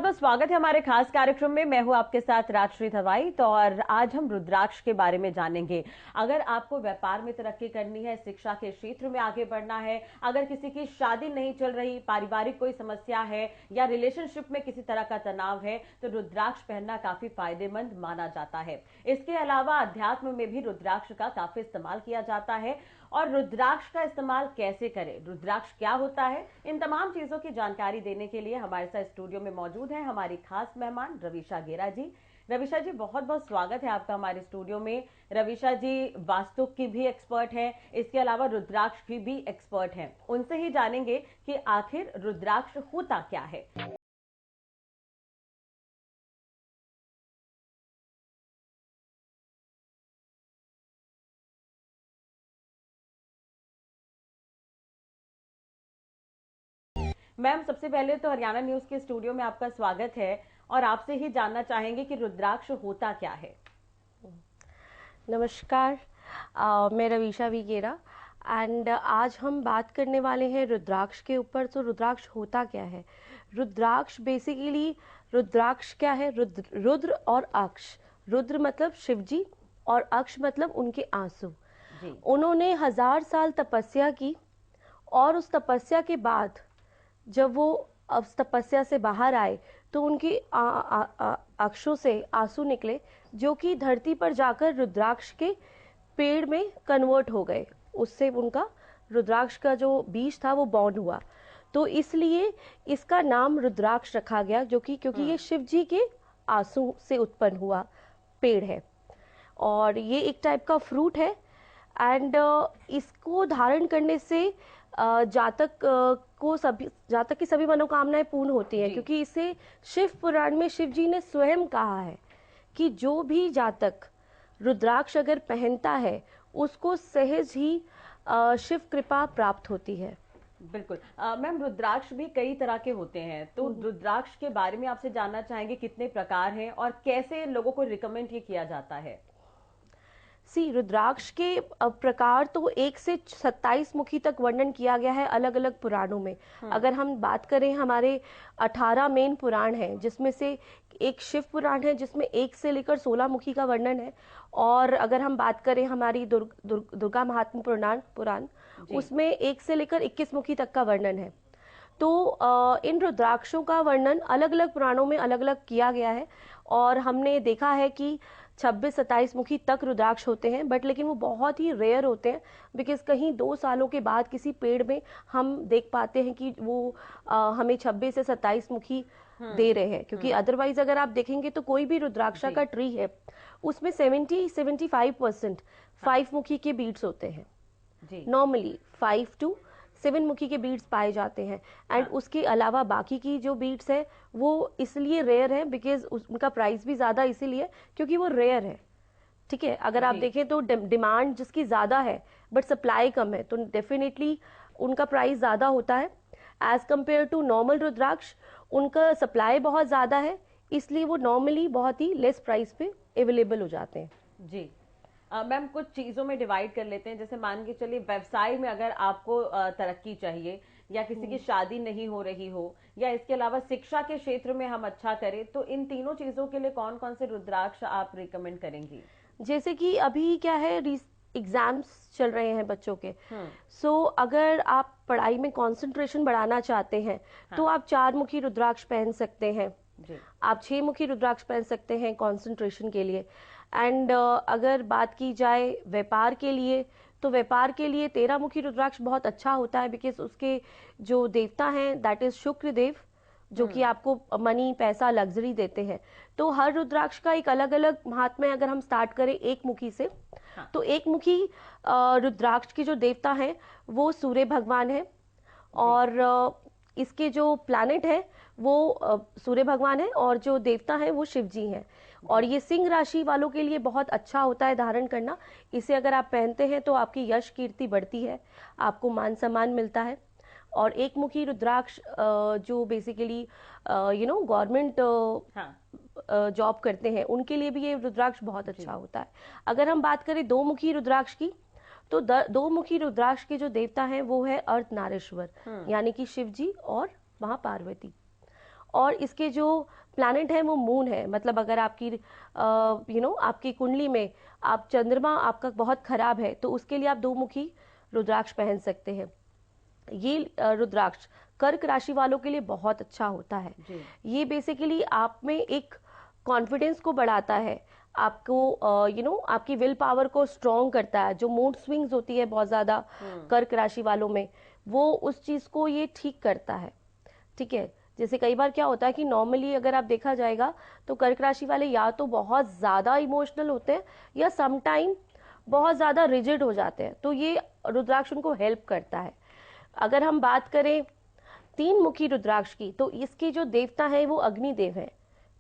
बहुत स्वागत है हमारे खास कार्यक्रम में। मैं हूं आपके साथ राजश्री थवाई। तो और आज हम रुद्राक्ष के बारे में जानेंगे। अगर आपको व्यापार में तरक्की करनी है, शिक्षा के क्षेत्र में आगे बढ़ना है, अगर किसी की शादी नहीं चल रही, पारिवारिक कोई समस्या है या रिलेशनशिप में किसी तरह का तनाव है, तो रुद्राक्ष पहनना काफी फायदेमंद माना जाता है। इसके अलावा अध्यात्म में भी रुद्राक्ष का काफी इस्तेमाल किया जाता है। और रुद्राक्ष का इस्तेमाल कैसे करें, रुद्राक्ष क्या होता है, इन तमाम चीजों की जानकारी देने के लिए हमारे साथ स्टूडियो में मौजूद है हमारी खास मेहमान रवीशा गेरा जी। रवीशा जी, बहुत बहुत स्वागत है आपका हमारे स्टूडियो में। रवीशा जी वास्तु की भी एक्सपर्ट हैं, इसके अलावा रुद्राक्ष की भी एक्सपर्ट हैं। उनसे ही जानेंगे कि आखिर रुद्राक्ष होता क्या है। मैम, सबसे पहले तो हरियाणा न्यूज के स्टूडियो में आपका स्वागत है और आपसे ही जानना चाहेंगे कि रुद्राक्ष होता क्या है। नमस्कार, मैं रवीशा वी गेरा एंड आज हम बात करने वाले हैं रुद्राक्ष के ऊपर। तो रुद्राक्ष होता क्या है? रुद्राक्ष बेसिकली, रुद्राक्ष क्या है? रुद्र और अक्ष। रुद्र मतलब शिवजी और अक्ष मतलब उनके आंसू। उन्होंने 1000 साल तपस्या की और उस तपस्या के बाद जब वो उस तपस्या से बाहर आए तो उनकी अक्षों से आंसू निकले, जो कि धरती पर जाकर रुद्राक्ष के पेड़ में कन्वर्ट हो गए। उससे उनका रुद्राक्ष का जो बीज था वो बॉर्न हुआ। तो इसलिए इसका नाम रुद्राक्ष रखा गया, जो कि क्योंकि ये शिव जी के आंसू से उत्पन्न हुआ पेड़ है और ये एक टाइप का फ्रूट है। एंड इसको धारण करने से जातक की सभी मनोकामनाएं पूर्ण होती हैं, क्योंकि इसे शिव पुराण में शिव जी ने स्वयं कहा है कि जो भी जातक रुद्राक्ष अगर पहनता है उसको सहज ही शिव कृपा प्राप्त होती है। बिल्कुल। मैम, रुद्राक्ष भी कई तरह के होते हैं, तो रुद्राक्ष के बारे में आपसे जानना चाहेंगे कितने प्रकार हैं और कैसे लोगों को रिकमेंड ये किया जाता है। रुद्राक्ष के प्रकार तो 1 से 27 मुखी तक वर्णन किया गया है अलग अलग पुराणों में। अगर हम बात करें, हमारे 18 मेन पुराण हैं, जिसमें से एक शिव पुराण है जिसमें 1 से लेकर 16 मुखी का वर्णन है। और अगर हम बात करें हमारी दुर्गा महात्म्य पुराण, उसमें 1 से लेकर 21 मुखी तक का वर्णन है। तो इन रुद्राक्षों का वर्णन अलग अलग पुराणों में अलग अलग किया गया है और हमने देखा है कि 26-27 मुखी तक रुद्राक्ष होते हैं, बट लेकिन वो बहुत ही रेयर होते हैं, बिकॉज कहीं 2 सालों के बाद किसी पेड़ में हम देख पाते हैं कि वो हमें 26 से 27 मुखी दे रहे हैं। क्योंकि अदरवाइज अगर आप देखेंगे तो कोई भी रुद्राक्षा का ट्री है उसमें 70-75% 5 मुखी के बीड्स होते हैं। नॉर्मली 5 to 7 मुखी के बीड्स पाए जाते हैं। एंड उसके अलावा बाकी की जो बीड्स है वो इसलिए रेयर है बिकॉज उनका प्राइस भी ज़्यादा इसीलिए क्योंकि वो रेयर है। ठीक है, अगर आप देखें तो डिमांड जिसकी ज़्यादा है बट सप्लाई कम है, तो डेफिनेटली उनका प्राइस ज़्यादा होता है एज कम्पेयर टू नॉर्मल रुद्राक्ष। उनका सप्लाई बहुत ज़्यादा है, इसलिए वो नॉर्मली बहुत ही लेस प्राइस पे अवेलेबल हो जाते हैं। जी मैम, कुछ चीजों में डिवाइड कर लेते हैं। जैसे मान के चलिए, व्यवसाय में अगर आपको तरक्की चाहिए या किसी की शादी नहीं हो रही हो, या इसके अलावा शिक्षा के क्षेत्र में हम अच्छा करें, तो इन तीनों चीजों के लिए कौन कौन से रुद्राक्ष आप रिकमेंड करेंगी? जैसे कि अभी क्या है, एग्जाम्स चल रहे हैं बच्चों के। सो अगर आप पढ़ाई में कंसंट्रेशन बढ़ाना चाहते हैं तो आप 4 मुखी रुद्राक्ष पहन सकते हैं। आप 6 मुखी रुद्राक्ष पहन सकते हैं कंसंट्रेशन के लिए। एंड अगर बात की जाए व्यापार के लिए, तो व्यापार के लिए 13 मुखी रुद्राक्ष बहुत अच्छा होता है, बिकॉज उसके जो देवता हैं दैट इज शुक्र देव, जो कि आपको मनी, पैसा, लग्जरी देते हैं। तो हर रुद्राक्ष का एक अलग अलग महात्म्य है। अगर हम स्टार्ट करें 1 मुखी से, तो 1 मुखी रुद्राक्ष के जो देवता हैं वो सूर्य भगवान है और इसके जो प्लैनेट है वो सूर्य भगवान है और जो देवता है वो शिव जी हैं। और ये सिंह राशि वालों के लिए बहुत अच्छा होता है धारण करना। इसे अगर आप पहनते हैं तो आपकी यश कीर्ति बढ़ती है, आपको मान सम्मान मिलता है। और 1 मुखी रुद्राक्ष जो बेसिकली गवर्नमेंट जॉब करते हैं उनके लिए भी ये रुद्राक्ष बहुत अच्छा होता है। अगर हम बात करें 2 मुखी रुद्राक्ष की, तो 2 मुखी रुद्राक्ष के जो देवता हैं वो है अर्धनारीश्वर, यानी कि शिव जी और मां पार्वती। और इसके जो प्लैनेट है वो मून है। मतलब अगर आपकी आपकी कुंडली में आप चंद्रमा आपका बहुत खराब है तो उसके लिए आप 2 मुखी रुद्राक्ष पहन सकते हैं। ये रुद्राक्ष कर्क राशि वालों के लिए बहुत अच्छा होता है। ये बेसिकली आप में एक कॉन्फिडेंस को बढ़ाता है, आपको आपकी विल पावर को स्ट्रॉन्ग करता है। जो मूड स्विंग्स होती है बहुत ज्यादा कर्क राशि वालों में, वो उस चीज को ये ठीक करता है। ठीक है, जैसे कई बार क्या होता है कि नॉर्मली अगर आप देखा जाएगा तो कर्क राशि वाले या तो बहुत ज्यादा इमोशनल होते हैं या समटाइम बहुत ज्यादा रिजिड हो जाते हैं, तो ये रुद्राक्ष उनको हेल्प करता है। अगर हम बात करें 3 मुखी रुद्राक्ष की, तो इसके जो देवता है वो अग्निदेव है।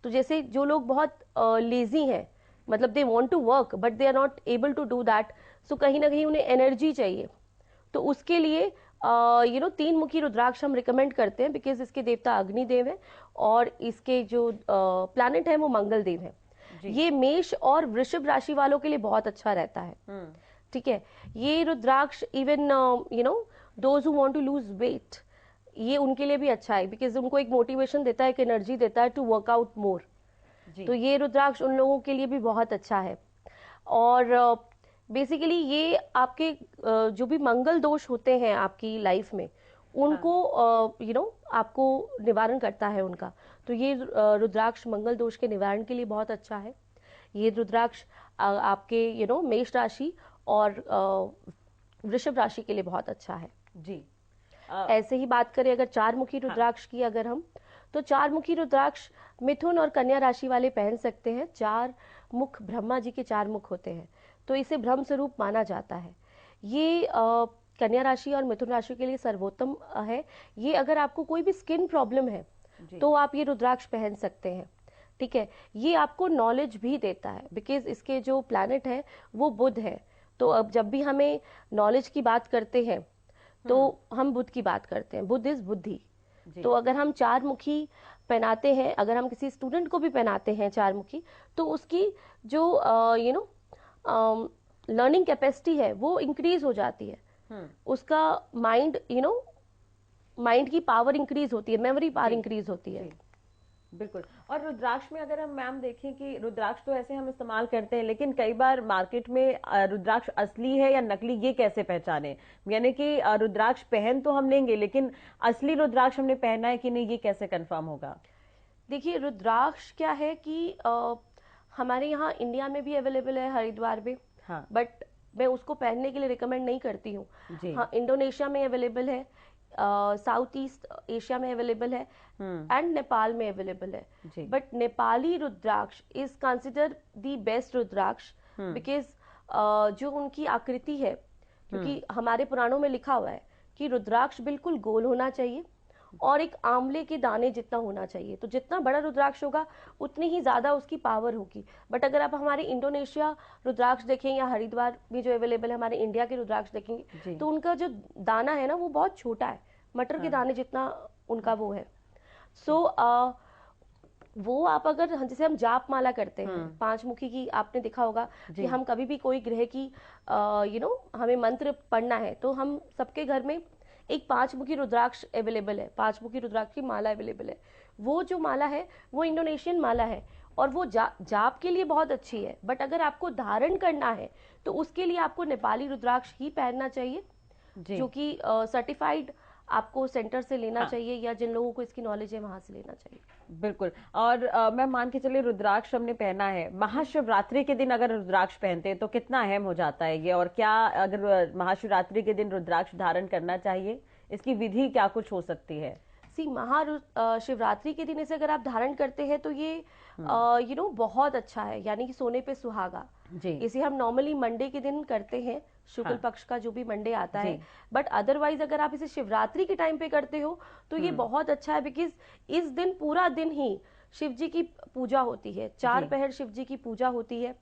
तो जैसे जो लोग बहुत लेजी हैं, मतलब they want to work but they are not able to do that, so कहीं ना कहीं उन्हें एनर्जी चाहिए, तो उसके लिए 3 मुखी रुद्राक्ष हम रिकमेंड करते हैं, बिकॉज इसके देवता अग्निदेव है और इसके जो प्लैनेट है वो मंगल देव है। ये मेष और वृषभ राशि वालों के लिए बहुत अच्छा रहता है। ठीक है, ये rudraksha even those who want to lose weight, ये उनके लिए भी अच्छा है, बिकॉज उनको एक मोटिवेशन देता है, एक एनर्जी देता है टू वर्क आउट मोर। तो ये रुद्राक्ष उन लोगों के लिए भी बहुत अच्छा है। और बेसिकली ये आपके जो भी मंगल दोष होते हैं आपकी लाइफ में, उनको आपको निवारण करता है उनका। तो ये रुद्राक्ष मंगल दोष के निवारण के लिए बहुत अच्छा है। ये रुद्राक्ष आपके मेष राशि और वृषभ राशि के लिए बहुत अच्छा है जी। ऐसे ही बात करें अगर 4 मुखी रुद्राक्ष की, अगर हम, तो 4 मुखी रुद्राक्ष मिथुन और कन्या राशि वाले पहन सकते हैं। 4 मुख, ब्रह्मा जी के 4 मुख होते हैं, तो इसे ब्रह्म स्वरूप माना जाता है। ये कन्या राशि और मिथुन राशि के लिए सर्वोत्तम है। ये अगर आपको कोई भी स्किन प्रॉब्लम है तो आप ये रुद्राक्ष पहन सकते हैं। ठीक है, ये आपको नॉलेज भी देता है, बिकॉज इसके जो प्लैनेट है वो बुध है। तो अब जब भी हमें नॉलेज की बात करते हैं तो हम बुध की बात करते हैं, बुध इज बुद्धि। तो अगर हम 4 मुखी पहनाते हैं, अगर हम किसी स्टूडेंट को भी पहनाते हैं 4 मुखी, तो उसकी जो लर्निंग कैपेसिटी है वो इंक्रीज हो जाती है। उसका माइंड माइंड की पावर इंक्रीज होती है, मेमोरी पावर इंक्रीज होती है। बिल्कुल। और रुद्राक्ष में अगर हम मैम देखें कि रुद्राक्ष तो ऐसे हम इस्तेमाल करते हैं, लेकिन कई बार मार्केट में रुद्राक्ष असली है या नकली, ये कैसे पहचाने? यानी कि रुद्राक्ष पहन तो हम लेंगे, लेकिन असली रुद्राक्ष हमने पहना है कि नहीं, ये कैसे कंफर्म होगा? देखिए, रुद्राक्ष क्या है कि हमारे यहाँ इंडिया में भी अवेलेबल है, हरिद्वार में। हाँ, बट मैं उसको पहनने के लिए रिकमेंड नहीं करती हूँ। हाँ, इंडोनेशिया में अवेलेबल है, साउथ ईस्ट एशिया में अवेलेबल है, एंड नेपाल में अवेलेबल है। But Nepali rudraksha is consider the best rudraksha, because जो उनकी आकृति है, क्योंकि हमारे पुराणों में लिखा हुआ है कि रुद्राक्ष बिल्कुल गोल होना चाहिए और एक आंवले के दाने जितना होना चाहिए। तो जितना बड़ा रुद्राक्ष होगा उतनी ही ज्यादा उसकी पावर होगी। बट अगर आप हमारे इंडोनेशिया रुद्राक्ष देखें या हरिद्वार में जो अवेलेबल है हमारे इंडिया के रुद्राक्ष देखेंगे, तो उनका जो दाना है ना वो बहुत छोटा है, मटर के दाने जितना उनका वो है। सो वो आप अगर, जैसे हम जाप माला करते हैं 5 मुखी की, आपने देखा होगा कि हम कभी भी कोई ग्रह की हमें मंत्र पढ़ना है तो हम सबके घर में एक 5 मुखी रुद्राक्ष अवेलेबल है, 5 मुखी रुद्राक्ष की माला अवेलेबल है। वो जो माला है वो इंडोनेशियन माला है और वो जाप के लिए बहुत अच्छी है। बट अगर आपको धारण करना है तो उसके लिए आपको नेपाली रुद्राक्ष ही पहनना चाहिए, जो कि सर्टिफाइड आपको सेंटर से लेना चाहिए, या जिन लोगों को इसकी नॉलेज है वहां से लेना चाहिए। बिल्कुल। और मैं मान के चलिए रुद्राक्ष हमने पहना है, महाशिवरात्रि के दिन अगर रुद्राक्ष पहनते हैं तो कितना अहम हो जाता है ये? और क्या अगर महाशिवरात्रि के दिन रुद्राक्ष धारण करना चाहिए, इसकी विधि क्या कुछ हो सकती है? शिवरात्रि के दिन इसे अगर आप धारण करते हैं तो ये बहुत अच्छा है, यानी कि सोने पे सुहागा। इसे हम नॉर्मली मंडे के दिन करते हैं, शुक्ल पक्ष का जो भी मंडे आता है। बट अदरवाइज अगर आप इसे शिवरात्रि के टाइम पे करते हो तो ये बहुत अच्छा है, बिकॉज इस दिन पूरा दिन ही शिव जी की पूजा होती है, 4 पहर शिव जी की पूजा होती है।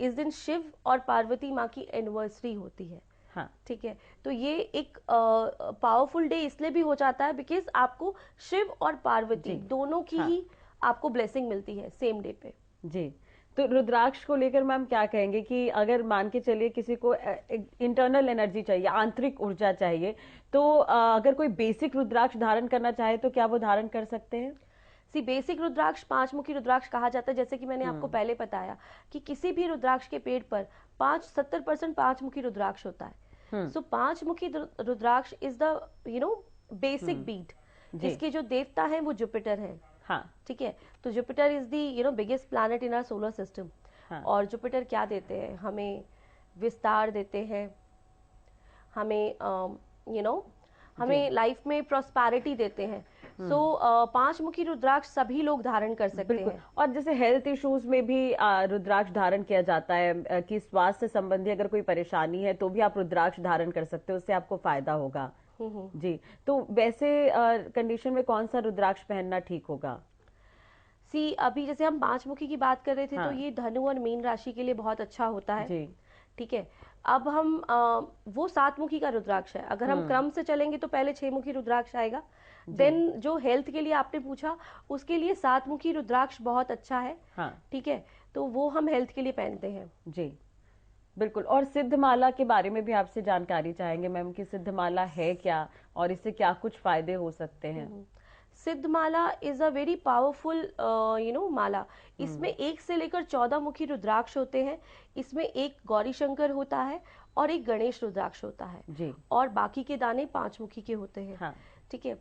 इस दिन शिव और पार्वती माँ की एनिवर्सरी होती है। हाँ, ठीक है, तो ये एक पावरफुल डे इसलिए भी हो जाता है बिकॉज आपको शिव और पार्वती दोनों की ही आपको ब्लेसिंग मिलती है सेम डे पे। जी, तो रुद्राक्ष को लेकर मैम क्या कहेंगे कि अगर मान के चलिए किसी को इंटरनल एनर्जी चाहिए, आंतरिक ऊर्जा चाहिए, तो अगर कोई बेसिक रुद्राक्ष धारण करना चाहे तो क्या वो धारण कर सकते हैं? बेसिक रुद्राक्ष 5 मुखी रुद्राक्ष कहा जाता है, जैसे कि मैंने आपको पहले बताया कि किसी भी रुद्राक्ष के पेड़ पर 70% 5 मुखी रुद्राक्ष होता है। सो 5 मुखी रुद्राक्ष इज द बेसिक बीट। इसके जो देवता हैं वो जुपिटर हैं। हाँ, ठीक है, तो Jupiter is the biggest planet in our solar system. और जुपिटर क्या देते हैं? हमें विस्तार देते हैं, हमें हमें लाइफ में प्रॉस्पेरिटी देते हैं। सो 5 मुखी रुद्राक्ष सभी लोग धारण कर सकते हैं। और जैसे हेल्थ इश्यूज में भी रुद्राक्ष धारण किया जाता है कि स्वास्थ्य संबंधी अगर कोई परेशानी है तो भी आप रुद्राक्ष धारण कर सकते हो, उससे आपको फायदा होगा। जी, तो वैसे कंडीशन में कौन सा रुद्राक्ष पहनना ठीक होगा? अभी जैसे हम 5 मुखी की बात कर रहे थे, तो ये धनु और मीन राशि के लिए बहुत अच्छा होता है जी। ठीक है, अब हम वो 7 मुखी का रुद्राक्ष है। अगर हम क्रम से चलेंगे तो पहले 6 मुखी रुद्राक्ष आएगा, देन जो हेल्थ के लिए आपने पूछा उसके लिए 7 मुखी रुद्राक्ष बहुत अच्छा है। ठीक है, तो वो हम हेल्थ के लिए पहनते हैं जी। बिल्कुल। और सिद्धमाला के बारे में भी आपसे जानकारी चाहेंगे मैम कि सिद्धमाला है क्या और इससे क्या कुछ फायदे हो सकते हैं? सिद्धमाला इज अ वेरी पावरफुल माला। इसमें 1 से लेकर 14 मुखी रुद्राक्ष होते हैं। इसमें एक गौरी शंकर होता है और एक गणेश रुद्राक्ष होता है जी। और बाकी के दाने 5 मुखी के होते हैं। ठीक है,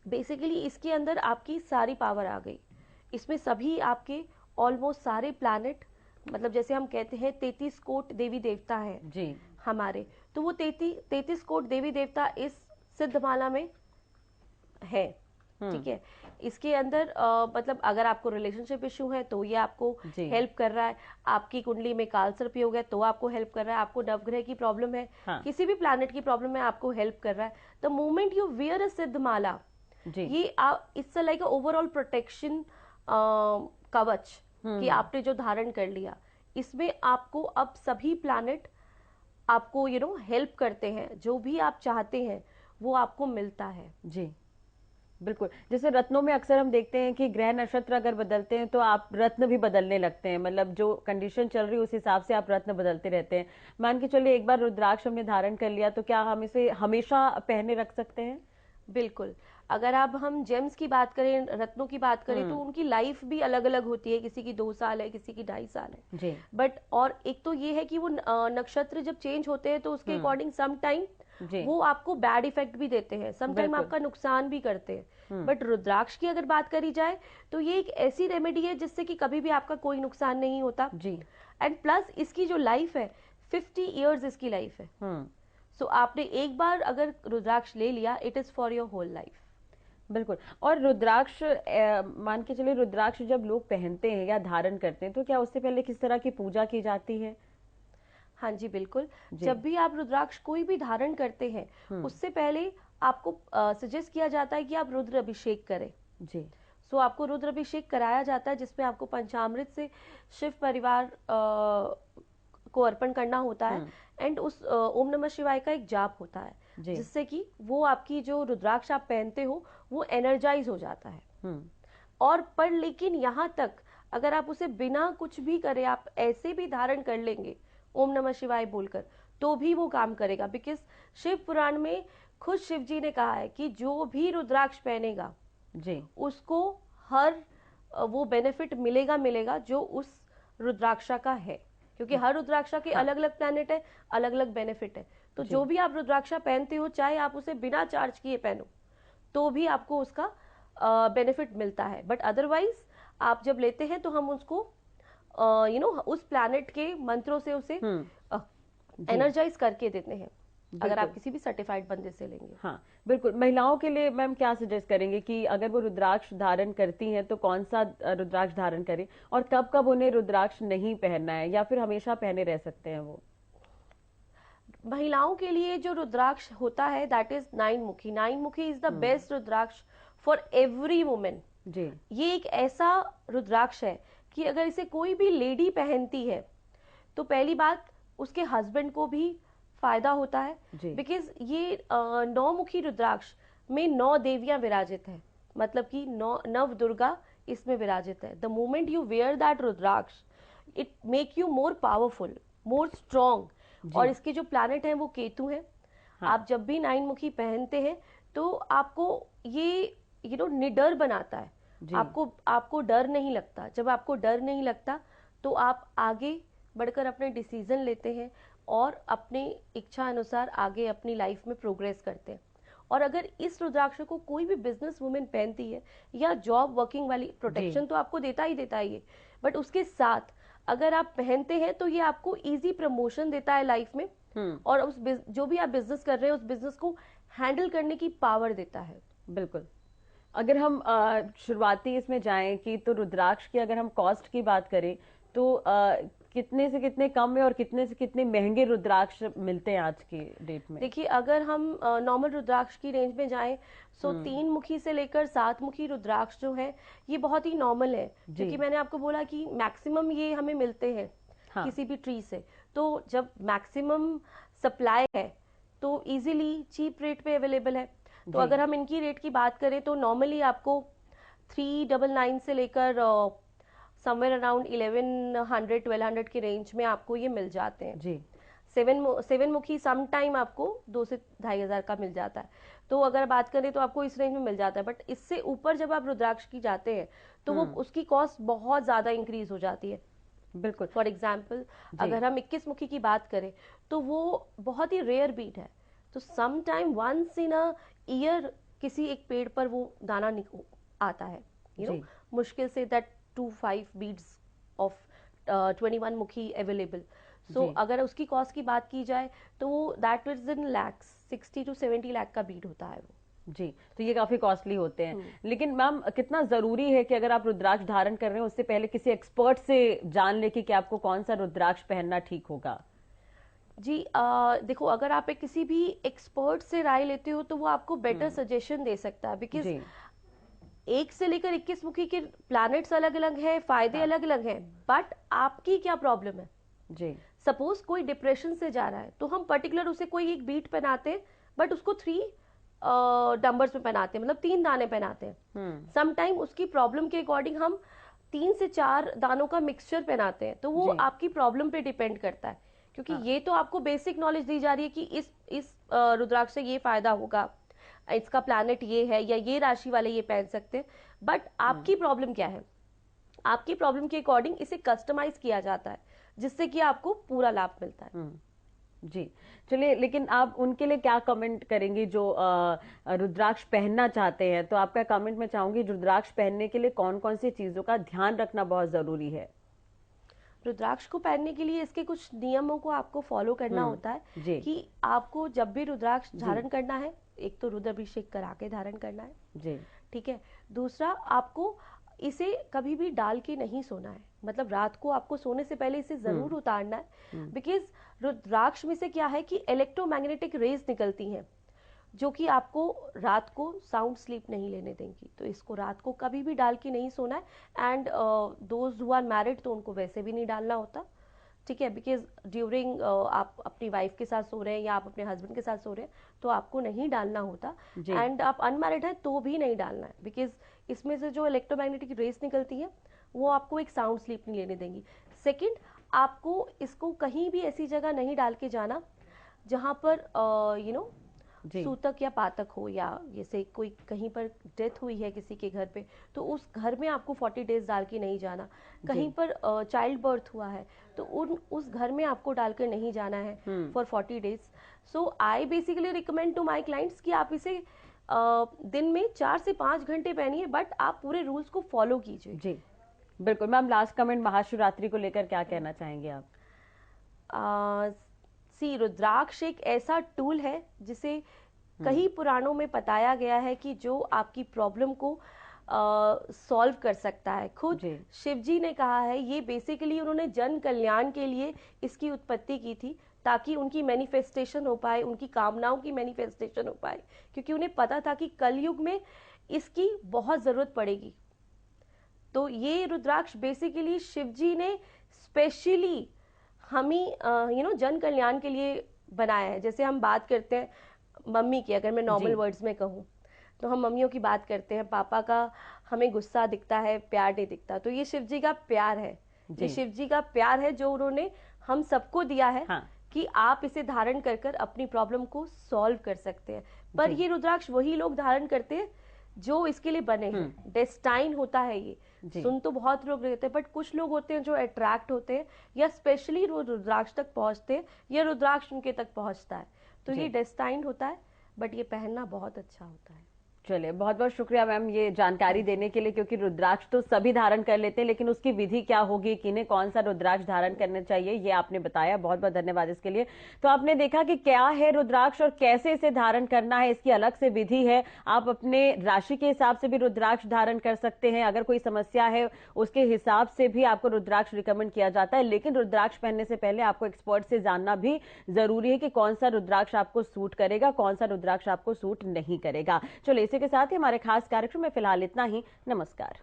बेसिकली इसके अंदर आपकी सारी पावर आ गई। इसमें सभी आपके ऑलमोस्ट सारे प्लैनेट, मतलब जैसे हम कहते हैं 33 कोट देवी देवता है जी हमारे, तो वो 33 कोट देवी देवता इस सिद्धमाला में है। ठीक है, इसके अंदर मतलब अगर आपको रिलेशनशिप इशू है तो ये आपको हेल्प कर रहा है, आपकी कुंडली में कालसर्प योग है तो आपको हेल्प कर रहा है, आपको नवग्रह की प्रॉब्लम है, किसी भी प्लैनेट की प्रॉब्लम है, आपको हेल्प कर रहा है। द मोमेंट यू वियर अ सिद्धमाला, ये it's like a overall protection कवच कि आपने जो धारण कर लिया, इसमें आपको अब सभी प्लैनेट आपको हेल्प करते हैं, जो भी आप चाहते हैं वो आपको मिलता है जी। बिल्कुल, जैसे रत्नों में अक्सर हम देखते हैं कि ग्रह नक्षत्र अगर बदलते हैं तो आप रत्न भी बदलने लगते हैं, मतलब जो कंडीशन चल रही है उस हिसाब से आप रत्न बदलते रहते हैं। मान के चलिए एक बार रुद्राक्ष हमने धारण कर लिया तो क्या हम इसे हमेशा पहने रख सकते हैं? बिल्कुल, अगर अब हम जेम्स की बात करें, रत्नों की बात करें, तो उनकी लाइफ भी अलग अलग होती है। किसी की 2 साल है, किसी की 2.5 साल है जी। बट और एक तो ये है कि वो नक्षत्र जब चेंज होते हैं तो उसके अकॉर्डिंग सम टाइम वो आपको बैड इफेक्ट भी देते हैं, सम टाइम आपका नुकसान भी करते हैं। बट रुद्राक्ष की अगर बात करी जाए तो ये एक ऐसी रेमेडी है जिससे कि कभी भी आपका कोई नुकसान नहीं होता जी। एंड प्लस इसकी जो लाइफ है 50 इयर्स इसकी लाइफ है। सो आपने एक बार अगर रुद्राक्ष ले लिया, it is for your whole life. बिल्कुल। और रुद्राक्ष मान के चलिए रुद्राक्ष जब लोग पहनते हैं या धारण करते हैं तो क्या उससे पहले किस तरह की पूजा की जाती है? हाँ जी, बिल्कुल। जब भी आप रुद्राक्ष कोई भी धारण करते हैं उससे पहले आपको सजेस्ट किया जाता है कि आप रुद्र अभिषेक करें जी। सो आपको रुद्र अभिषेक कराया जाता है जिसमें आपको पंचामृत से शिव परिवार को अर्पण करना होता है। एंड उस ओम नमः शिवाय का एक जाप होता है जिससे कि वो आपकी जो रुद्राक्ष आप पहनते हो वो एनर्जाइज हो जाता है। और पर लेकिन यहाँ तक अगर आप उसे बिना कुछ भी करे आप ऐसे भी धारण कर लेंगे ओम नमः शिवाय बोलकर, तो भी वो काम करेगा। बिकॉज शिव पुराण में खुद शिव जी ने कहा है कि जो भी रुद्राक्ष पहनेगा जी उसको हर वो बेनिफिट मिलेगा जो उस रुद्राक्षा का है, क्योंकि हर रुद्राक्षा के अलग अलग प्लैनेट है, अलग अलग बेनिफिट है। तो जो भी आप रुद्राक्षा पहनते हो, चाहे आप उसे बिना चार्ज किए पहनो, तो भी आपको उसका बेनिफिट मिलता है। बट अदरवाइज आप जब लेते हैं तो हम उसको उस प्लैनेट के मंत्रों से उसे एनर्जाइज करके देते हैं, अगर आप किसी भी सर्टिफाइड बंदे से लेंगे। हाँ, बिल्कुल। महिलाओं के लिए मैम क्या सजेस्ट करेंगे कि अगर वो रुद्राक्ष धारण करती हैं तो कौन सा रुद्राक्ष धारण करें और कब कब उन्हें रुद्राक्ष नहीं पहनना है या फिर हमेशा पहने रह सकते हैं वो? महिलाओं के लिए जो रुद्राक्ष होता है दैट इज 9 मुखी। 9 मुखी is the best rudraksha for every women जी। ये एक ऐसा रुद्राक्ष है कि अगर इसे कोई भी लेडी पहनती है तो पहली बात उसके हस्बैंड को भी फायदा होता है, बिकॉज ये 9 मुखी रुद्राक्ष में 9 देवियां विराजित है, मतलब कि 9 नव दुर्गा इसमें विराजित है। The moment you wear that rudraksha it make you more powerful, more strong. और इसके जो प्लैनेट हैं वो केतु हैं। हाँ। आप जब भी 9 मुखी पहनते हैं तो आपको ये निडर बनाता है, जी। आपको डर नहीं लगता। जब आपको डर नहीं लगता तो आप आगे बढ़कर अपने डिसीजन लेते हैं और अपने इच्छा अनुसार आगे अपनी लाइफ में प्रोग्रेस करते हैं। और अगर इस रुद्राक्ष को कोई भी बिजनेस वुमेन पहनती है या जॉब वर्किंग वाली, जी। प्रोटेक्शन तो आपको देता ही देता है ये, बट उसके साथ अगर आप पहनते हैं तो ये आपको इजी प्रमोशन देता है लाइफ में, और उस जो भी आप बिजनेस कर रहे हैं उस बिजनेस को हैंडल करने की पावर देता है। बिल्कुल। अगर हम शुरुआती इसमें जाएं कि तो रुद्राक्ष की अगर हम कॉस्ट की बात करें तो कितने से कितने कम में और कितने से कितने महंगे रुद्राक्ष मिलते हैं आज की डेट में? देखिए, अगर हम नॉर्मल रुद्राक्ष की रेंज में जाएं तो 3 मुखी से लेकर 7 मुखी रुद्राक्ष जो है ये बहुत ही नॉर्मल है, क्योंकि मैंने आपको बोला कि मैक्सिमम ये हमें मिलते हैं हाँ। किसी भी ट्री से। तो जब मैक्सिमम सप्लाई है तो इजीली चीप रेट पे अवेलेबल है। तो अगर हम इनकी रेट की बात करें तो नॉर्मली आपको 399 से लेकर समवेयर अराउंड 1100-1200 की रेंज में आपको ये मिल जाते हैं जी। 7 मुखी सम टाइम आपको 2 से 2500 का मिल जाता है। तो अगर बात करें तो आपको इस रेंज में मिल जाता है, बट इससे ऊपर जब आप रुद्राक्ष की जाते हैं तो वो उसकी कॉस्ट बहुत ज्यादा इंक्रीज हो जाती है। बिल्कुल। फॉर एग्जाम्पल अगर हम 21 मुखी की बात करें तो वो बहुत ही रेयर बीट है। तो some time once in a year किसी एक पेड़ पर वो दाना आता है, मुश्किल से दैट 2-5 बीड्स ऑफ 21 मुखी अवेलेबल। सो अगर उसकी कॉस्ट की बात की जाए तो वो that is in lakhs, 60 to 70 lakh का बीड होता है वो। जी, तो ये काफी कॉस्टली होते हैं। लेकिन मैम कितना जरूरी है कि अगर आप रुद्राक्ष धारण कर रहे हैं उससे पहले किसी एक्सपर्ट से जान ले कि आपको कौन सा रुद्राक्ष पहनना ठीक होगा? जी, देखो, अगर आप किसी भी एक्सपर्ट से राय लेते हो तो वो आपको बेटर सजेशन दे सकता है, बिकॉज 1 से लेकर 21 मुखी के प्लैनेट्स अलग अलग हैं, फायदे अलग अलग हैं, बट आपकी क्या प्रॉब्लम है। जी, सपोज कोई डिप्रेशन से जा रहा है तो हम पर्टिकुलर उसे कोई एक बीट पहनाते हैं, बट उसको 3 नंबर्स में पहनाते हैं, मतलब 3 दाने पहनाते हैं। सम टाइम उसकी प्रॉब्लम के अकॉर्डिंग हम 3 से 4 दानों का मिक्सचर पहनाते हैं। तो वो आपकी प्रॉब्लम पे डिपेंड करता है, क्योंकि ये तो आपको बेसिक नॉलेज दी जा रही है कि इस रुद्राक्ष से ये फायदा होगा, इसका प्लैनेट ये है, या ये राशि वाले ये पहन सकते हैं। बट आपकी प्रॉब्लम क्या है, आपकी प्रॉब्लम के अकॉर्डिंग इसे कस्टमाइज किया जाता है, जिससे कि आपको पूरा लाभ मिलता है। जी, चलिए, लेकिन आप उनके लिए क्या कमेंट करेंगी जो रुद्राक्ष पहनना चाहते हैं? तो आपका कमेंट मैं चाहूंगी, रुद्राक्ष पहनने के लिए कौन कौन सी चीजों का ध्यान रखना बहुत जरूरी है? रुद्राक्ष को पहनने के लिए इसके कुछ नियमों को आपको फॉलो करना होता है कि आपको जब भी रुद्राक्ष धारण करना है, एक तो रुद्राभिषेक करा के धारण करना है, जी, ठीक है। दूसरा, आपको इसे कभी भी डाल के नहीं सोना है, मतलब रात को आपको सोने से पहले इसे जरूर उतारना है, बिकॉज रुद्राक्ष में से क्या है कि इलेक्ट्रोमैग्नेटिक रेज निकलती हैं जो कि आपको रात को साउंड स्लीप नहीं लेने देंगी। तो इसको रात को कभी भी डाल के नहीं सोना है। And those who are married तो उनको वैसे भी नहीं डालना होता, ठीक है, बिकॉज ड्यूरिंग आप अपनी वाइफ के साथ सो रहे हैं या आप अपने हस्बैंड के साथ सो रहे हैं तो आपको नहीं डालना होता। एंड आप अनमैरिड हैं तो भी नहीं डालना है, बिकॉज इसमें से जो इलेक्ट्रोमैग्नेटिक रेस निकलती है वो आपको एक साउंड स्लीप नहीं लेने देंगी। सेकेंड, आपको इसको कहीं भी ऐसी जगह नहीं डाल के जाना जहाँ पर सूतक या पातक हो, या जैसे कोई कहीं पर डेथ हुई है किसी के घर पे तो उस घर में आपको 40 डेज डाल के नहीं जाना। कहीं पर चाइल्ड बर्थ हुआ है तो उस घर में आपको डालकर नहीं जाना है for 40 days. So I basically recommend to my clients कि आप इसे दिन में 4 से 5 घंटे पहनिए, बट आप पूरे रूल्स को फॉलो कीजिए। जी, बिल्कुल। मैम, लास्ट कमेंट महाशिवरात्रि को लेकर क्या कहना चाहेंगे आप? रुद्राक्ष एक ऐसा टूल है जिसे कई पुराणों में बताया गया है कि जो आपकी प्रॉब्लम को सॉल्व कर सकता है। खुद शिव जी ने कहा है, ये बेसिकली उन्होंने जन कल्याण के लिए इसकी उत्पत्ति की थी, ताकि उनकी मैनिफेस्टेशन हो पाए, उनकी कामनाओं की मैनिफेस्टेशन हो पाए, क्योंकि उन्हें पता था कि कलयुग में इसकी बहुत जरूरत पड़ेगी। तो ये रुद्राक्ष बेसिकली शिव जी ने स्पेशली हम ही जन कल्याण के लिए बनाया है। जैसे हम बात करते हैं मम्मी की, अगर मैं नॉर्मल वर्ड्स में कहूँ तो हम मम्मियों की बात करते हैं, पापा का हमें गुस्सा दिखता है, प्यार नहीं दिखता, तो ये शिव जी का प्यार है, ये शिव जी का प्यार है जो उन्होंने हम सबको दिया है। हाँ। कि आप इसे धारण कर कर अपनी प्रॉब्लम को सॉल्व कर सकते हैं। पर ये रुद्राक्ष वही लोग धारण करते हैं जो इसके लिए बने हैं, डेस्टाइन होता है ये। सुन तो बहुत लोग रहते हैं, बट कुछ लोग होते हैं जो अट्रैक्ट होते हैं या स्पेशली वो रुद्राक्ष तक पहुंचते हैं या रुद्राक्ष उनके तक पहुंचता है, तो ये डेस्टाइन होता है, बट ये पहनना बहुत अच्छा होता है। चलिए, बहुत बहुत शुक्रिया मैम ये जानकारी देने के लिए, क्योंकि रुद्राक्ष तो सभी धारण कर लेते हैं, लेकिन उसकी विधि क्या होगी, किन्हें कौन सा रुद्राक्ष धारण करना चाहिए, ये आपने बताया। बहुत बहुत धन्यवाद इसके लिए। तो आपने देखा कि क्या है रुद्राक्ष और कैसे इसे धारण करना है, इसकी अलग से विधि है। आप अपने राशि के हिसाब से भी रुद्राक्ष धारण कर सकते हैं, अगर कोई समस्या है उसके हिसाब से भी आपको रुद्राक्ष रिकमेंड किया जाता है। लेकिन रुद्राक्ष पहनने से पहले आपको एक्सपर्ट से जानना भी जरूरी है कि कौन सा रुद्राक्ष आपको सूट करेगा, कौन सा रुद्राक्ष आपको सूट नहीं करेगा। चलो, इसी के साथ ही हमारे खास कार्यक्रम में फिलहाल इतना ही। नमस्कार।